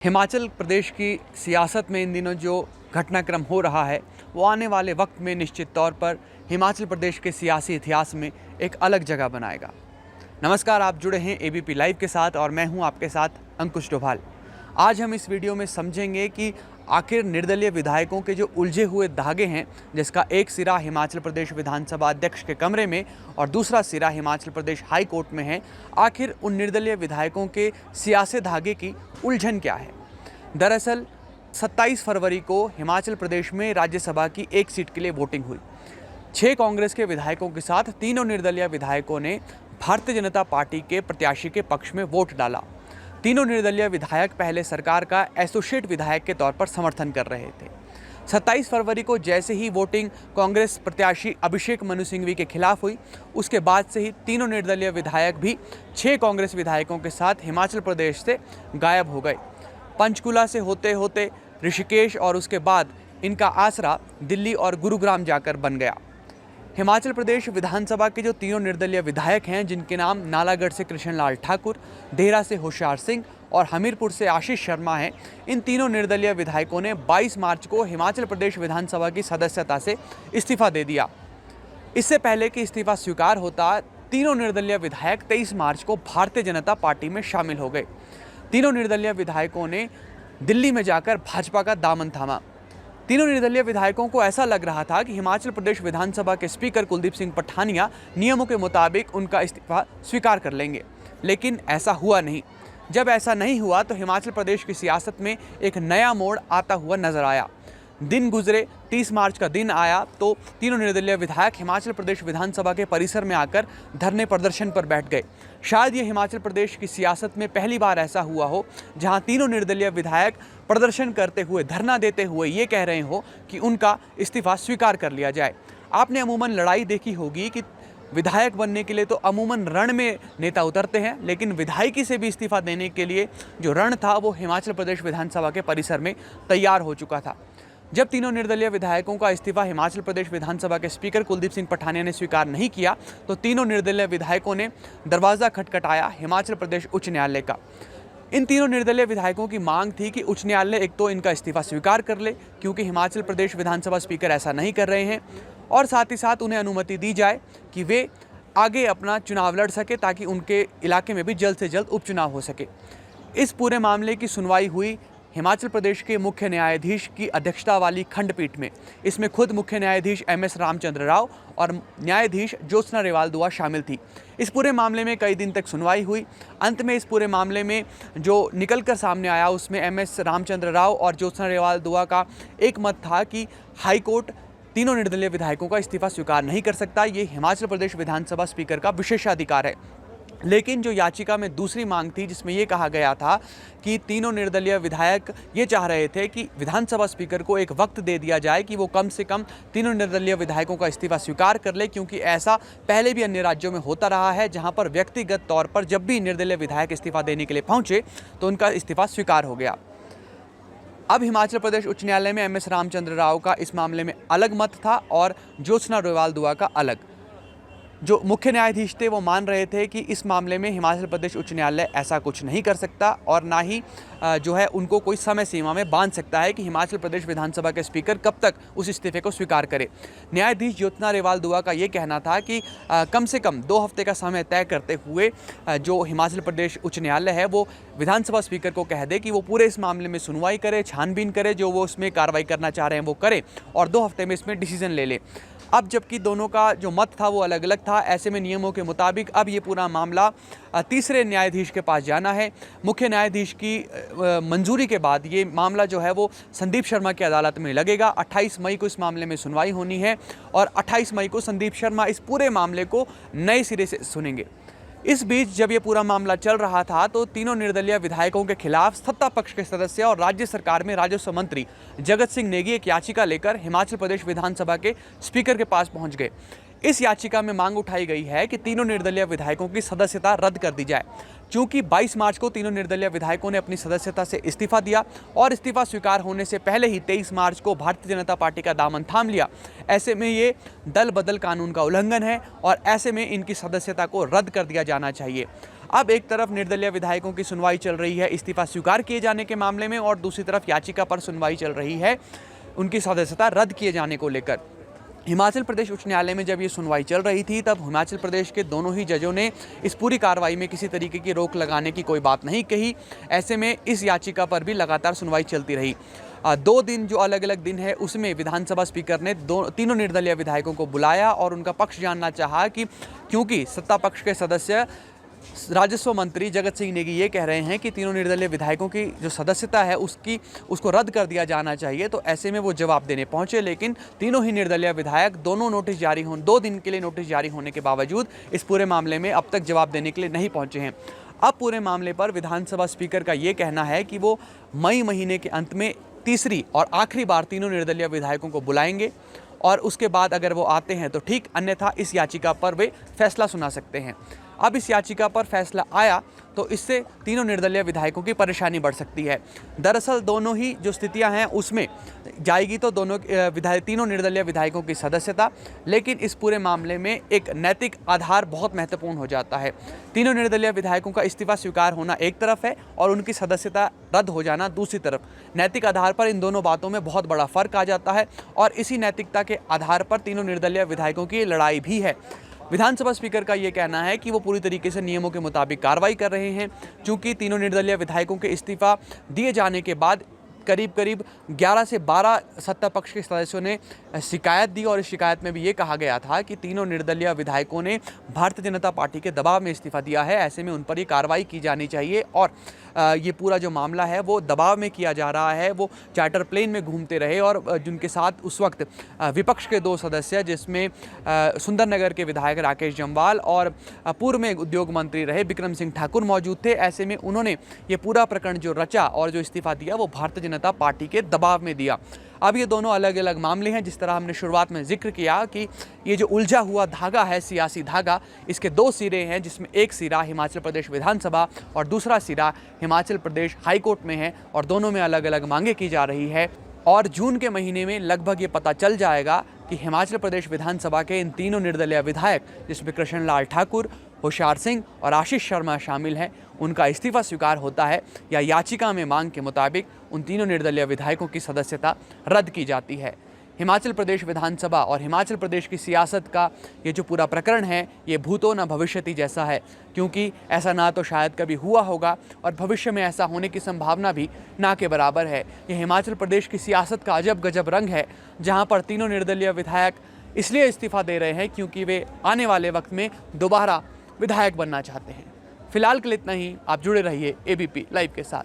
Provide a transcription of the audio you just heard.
हिमाचल प्रदेश की सियासत में इन दिनों जो घटनाक्रम हो रहा है वो आने वाले वक्त में निश्चित तौर पर हिमाचल प्रदेश के सियासी इतिहास में एक अलग जगह बनाएगा। नमस्कार, आप जुड़े हैं एबीपी लाइव के साथ और मैं हूं आपके साथ अंकुश डोभाल। आज हम इस वीडियो में समझेंगे कि आखिर निर्दलीय विधायकों के जो उलझे हुए धागे हैं, जिसका एक सिरा हिमाचल प्रदेश विधानसभा अध्यक्ष के कमरे में और दूसरा सिरा हिमाचल प्रदेश हाई कोर्ट में है, आखिर उन निर्दलीय विधायकों के सियासी धागे की उलझन क्या है। दरअसल 27 फरवरी को हिमाचल प्रदेश में राज्यसभा की एक सीट के लिए वोटिंग हुई। 6 कांग्रेस के विधायकों के साथ तीनों निर्दलीय विधायकों ने भारतीय जनता पार्टी के प्रत्याशी के पक्ष में वोट डाला। तीनों निर्दलीय विधायक पहले सरकार का एसोसिएट विधायक के तौर पर समर्थन कर रहे थे। 27 फरवरी को जैसे ही वोटिंग कांग्रेस प्रत्याशी अभिषेक मनु सिंघवी के खिलाफ हुई, उसके बाद से ही तीनों निर्दलीय विधायक भी 6 कांग्रेस विधायकों के साथ हिमाचल प्रदेश से गायब हो गए। पंचकुला से होते होते ऋषिकेश और उसके बाद इनका आसरा दिल्ली और गुरुग्राम जाकर बन गया। हिमाचल प्रदेश विधानसभा के जो तीनों निर्दलीय विधायक हैं, जिनके नाम नालागढ़ से कृष्ण लाल ठाकुर, देहरा से होशियार सिंह और हमीरपुर से आशीष शर्मा हैं, इन तीनों निर्दलीय विधायकों ने 22 मार्च को हिमाचल प्रदेश विधानसभा की सदस्यता से इस्तीफा दे दिया। इससे पहले कि इस्तीफा स्वीकार होता, तीनों निर्दलीय विधायक 23 मार्च को भारतीय जनता पार्टी में शामिल हो गए। तीनों निर्दलीय विधायकों ने दिल्ली में जाकर भाजपा का दामन थामा। तीनों निर्दलीय विधायकों को ऐसा लग रहा था कि हिमाचल प्रदेश विधानसभा के स्पीकर कुलदीप सिंह पठानिया नियमों के मुताबिक उनका इस्तीफा स्वीकार कर लेंगे, लेकिन ऐसा हुआ नहीं। जब ऐसा नहीं हुआ तो हिमाचल प्रदेश की सियासत में एक नया मोड़ आता हुआ नजर आया। दिन गुजरे, 30 मार्च का दिन आया तो तीनों निर्दलीय विधायक हिमाचल प्रदेश विधानसभा के परिसर में आकर धरने प्रदर्शन पर बैठ गए। शायद ये हिमाचल प्रदेश की सियासत में पहली बार ऐसा हुआ हो जहां तीनों निर्दलीय विधायक प्रदर्शन करते हुए, धरना देते हुए ये कह रहे हो कि उनका इस्तीफा स्वीकार कर लिया जाए। आपने अमूमन लड़ाई देखी होगी कि विधायक बनने के लिए तो अमूमन रण में नेता उतरते हैं, लेकिन विधायकी से भी इस्तीफा देने के लिए जो रण था वो हिमाचल प्रदेश विधानसभा के परिसर में तैयार हो चुका था। जब तीनों निर्दलीय विधायकों का इस्तीफा हिमाचल प्रदेश विधानसभा के स्पीकर कुलदीप सिंह पठानिया ने स्वीकार नहीं किया तो तीनों निर्दलीय विधायकों ने दरवाज़ा खटखटाया हिमाचल प्रदेश उच्च न्यायालय का। इन तीनों निर्दलीय विधायकों की मांग थी कि उच्च न्यायालय एक तो इनका इस्तीफा स्वीकार कर ले, क्योंकि हिमाचल प्रदेश विधानसभा स्पीकर ऐसा नहीं कर रहे हैं, और साथ ही साथ उन्हें अनुमति दी जाए कि वे आगे अपना चुनाव लड़ सके ताकि उनके इलाके में भी जल्द से जल्द उपचुनाव हो सके। इस पूरे मामले की सुनवाई हुई हिमाचल प्रदेश के मुख्य न्यायाधीश की अध्यक्षता वाली खंडपीठ में। इसमें खुद मुख्य न्यायाधीश एमएस रामचंद्र राव और न्यायाधीश ज्योत्सना रेवाल दुआ शामिल थी। इस पूरे मामले में कई दिन तक सुनवाई हुई। अंत में इस पूरे मामले में जो निकल कर सामने आया उसमें एमएस रामचंद्र राव और ज्योत्सना रेवाल दुआ का एक मत था कि हाई कोर्ट तीनों निर्दलीय विधायकों का इस्तीफा स्वीकार नहीं कर सकता। ये हिमाचल प्रदेश विधानसभा स्पीकर का विशेषाधिकार है। लेकिन जो याचिका में दूसरी मांग थी, जिसमें ये कहा गया था कि तीनों निर्दलीय विधायक ये चाह रहे थे कि विधानसभा स्पीकर को एक वक्त दे दिया जाए कि वो कम से कम तीनों निर्दलीय विधायकों का इस्तीफा स्वीकार कर ले, क्योंकि ऐसा पहले भी अन्य राज्यों में होता रहा है जहां पर व्यक्तिगत तौर पर जब भी निर्दलीय विधायक इस्तीफा देने के लिए पहुंचे तो उनका इस्तीफा स्वीकार हो गया। अब हिमाचल प्रदेश उच्च न्यायालय में एमएस रामचंद्र राव का इस मामले में अलग मत था और ज्योत्सना रेवाल दुआ का अलग। जो मुख्य न्यायाधीश थे वो मान रहे थे कि इस मामले में हिमाचल प्रदेश उच्च न्यायालय ऐसा कुछ नहीं कर सकता और ना ही जो है उनको कोई समय सीमा में बांध सकता है कि हिमाचल प्रदेश विधानसभा के स्पीकर कब तक उस इस्तीफे को स्वीकार करे। न्यायाधीश ज्योत्सना रेवाल दुआ का ये कहना था कि कम से कम 2 हफ्ते का समय तय करते हुए जो हिमाचल प्रदेश उच्च न्यायालय है वो विधानसभा स्पीकर को कह दे कि वो पूरे इस मामले में सुनवाई करे, छानबीन करे, जो वो उसमें कार्रवाई करना चाह रहे हैं वो करे और 2 हफ्ते में इसमें डिसीजन ले ले। अब जबकि दोनों का जो मत था वो अलग अलग था, ऐसे में नियमों के मुताबिक अब ये पूरा मामला तीसरे न्यायाधीश के पास जाना है। मुख्य न्यायाधीश की मंजूरी के बाद ये मामला जो है वो संदीप शर्मा की अदालत में लगेगा। 28 मई को इस मामले में सुनवाई होनी है और 28 मई को संदीप शर्मा इस पूरे मामले को नए सिरे से सुनेंगे। इस बीच जब ये पूरा मामला चल रहा था तो तीनों निर्दलीय विधायकों के खिलाफ सत्ता पक्ष के सदस्य और राज्य सरकार में राजस्व मंत्री जगत सिंह नेगी एक याचिका लेकर हिमाचल प्रदेश विधानसभा के स्पीकर के पास पहुंच गए। इस याचिका में मांग उठाई गई है कि तीनों निर्दलीय विधायकों की सदस्यता रद्द कर दी जाए। चूंकि 22 मार्च को तीनों निर्दलीय विधायकों ने अपनी सदस्यता से इस्तीफा दिया और इस्तीफा स्वीकार होने से पहले ही 23 मार्च को भारतीय जनता पार्टी का दामन थाम लिया, ऐसे में ये दल बदल कानून का उल्लंघन है और ऐसे में इनकी सदस्यता को रद्द कर दिया जाना चाहिए। अब एक तरफ निर्दलीय विधायकों की सुनवाई चल रही है इस्तीफा स्वीकार किए जाने के मामले में, और दूसरी तरफ याचिका पर सुनवाई चल रही है उनकी सदस्यता रद्द किए जाने को लेकर। हिमाचल प्रदेश उच्च न्यायालय में जब ये सुनवाई चल रही थी तब हिमाचल प्रदेश के दोनों ही जजों ने इस पूरी कार्रवाई में किसी तरीके की रोक लगाने की कोई बात नहीं कही। ऐसे में इस याचिका पर भी लगातार सुनवाई चलती रही। 2 दिन जो अलग अलग दिन है उसमें विधानसभा स्पीकर ने तीनों निर्दलीय विधायकों को बुलाया और उनका पक्ष जानना चाहा कि क्योंकि सत्ता पक्ष के सदस्य राजस्व मंत्री जगत सिंह नेगी ये कह रहे हैं कि तीनों निर्दलीय विधायकों की जो सदस्यता है उसको रद्द कर दिया जाना चाहिए, तो ऐसे में वो जवाब देने पहुंचे, लेकिन तीनों ही निर्दलीय विधायक 2 दिन के लिए नोटिस जारी होने के बावजूद इस पूरे मामले में अब तक जवाब देने के लिए नहीं पहुंचे हैं। अब पूरे मामले पर विधानसभा स्पीकर का ये कहना है कि वो मई महीने के अंत में तीसरी और आखिरी बार तीनों निर्दलीय विधायकों को बुलाएंगे और उसके बाद अगर वो आते हैं तो ठीक, अन्यथा इस याचिका पर वे फैसला सुना सकते हैं। अब इस याचिका पर फैसला आया तो इससे तीनों निर्दलीय विधायकों की परेशानी बढ़ सकती है। दरअसल दोनों ही जो स्थितियां हैं उसमें जाएगी तो तीनों निर्दलीय विधायकों की सदस्यता, लेकिन इस पूरे मामले में एक नैतिक आधार बहुत महत्वपूर्ण हो जाता है। तीनों निर्दलीय विधायकों का इस्तीफा स्वीकार होना एक तरफ है और उनकी सदस्यता रद्द हो जाना दूसरी तरफ। नैतिक आधार पर इन दोनों बातों में बहुत बड़ा फर्क आ जाता है और इसी नैतिकता के आधार पर तीनों निर्दलीय विधायकों की लड़ाई भी है। विधानसभा स्पीकर का ये कहना है कि वो पूरी तरीके से नियमों के मुताबिक कार्रवाई कर रहे हैं, क्योंकि तीनों निर्दलीय विधायकों के इस्तीफा दिए जाने के बाद करीब 11 से 12 सत्ता पक्ष के सदस्यों ने शिकायत दी और इस शिकायत में भी ये कहा गया था कि तीनों निर्दलीय विधायकों ने भारतीय जनता पार्टी के दबाव में इस्तीफा दिया है। ऐसे में उन पर ये कार्रवाई की जानी चाहिए और ये पूरा जो मामला है वो दबाव में किया जा रहा है। वो चार्टर प्लेन में घूमते रहे और जिनके साथ उस वक्त विपक्ष के 2 सदस्य, जिसमें सुंदरनगर के विधायक राकेश जम्वाल और पूर्व में उद्योग मंत्री रहे बिक्रम सिंह ठाकुर मौजूद थे। ऐसे में उन्होंने ये पूरा प्रकरण जो रचा और जो इस्तीफा दिया वो भारतीय जनता पार्टी के दबाव में दिया। अब ये दोनों अलग अलग मामले हैं। जिस तरह हमने शुरुआत में जिक्र किया कि ये जो उलझा हुआ धागा है, सियासी धागा, इसके 2 सिरे हैं, जिसमें एक सिरा हिमाचल प्रदेश विधानसभा और दूसरा सिरा हिमाचल प्रदेश हाईकोर्ट में है और दोनों में अलग अलग मांगे की जा रही है। और जून के महीने में लगभग ये पता चल जाएगा कि हिमाचल प्रदेश विधानसभा के इन तीनों निर्दलीय विधायक, जिसमें कृष्ण लाल ठाकुर, होशियार सिंह और आशीष शर्मा शामिल हैं, उनका इस्तीफा स्वीकार होता है या याचिका में मांग के मुताबिक उन तीनों निर्दलीय विधायकों की सदस्यता रद्द की जाती है। हिमाचल प्रदेश विधानसभा और हिमाचल प्रदेश की सियासत का ये जो पूरा प्रकरण है ये भूतो न भविष्यति जैसा है, क्योंकि ऐसा ना तो शायद कभी हुआ होगा और भविष्य में ऐसा होने की संभावना भी ना के बराबर है। ये हिमाचल प्रदेश की सियासत का अजब गजब रंग है, जहाँ पर तीनों निर्दलीय विधायक इसलिए इस्तीफा दे रहे हैं क्योंकि वे आने वाले वक्त में दोबारा विधायक बनना चाहते हैं। फिलहाल के लिए इतना ही। आप जुड़े रहिए ABP लाइव के साथ।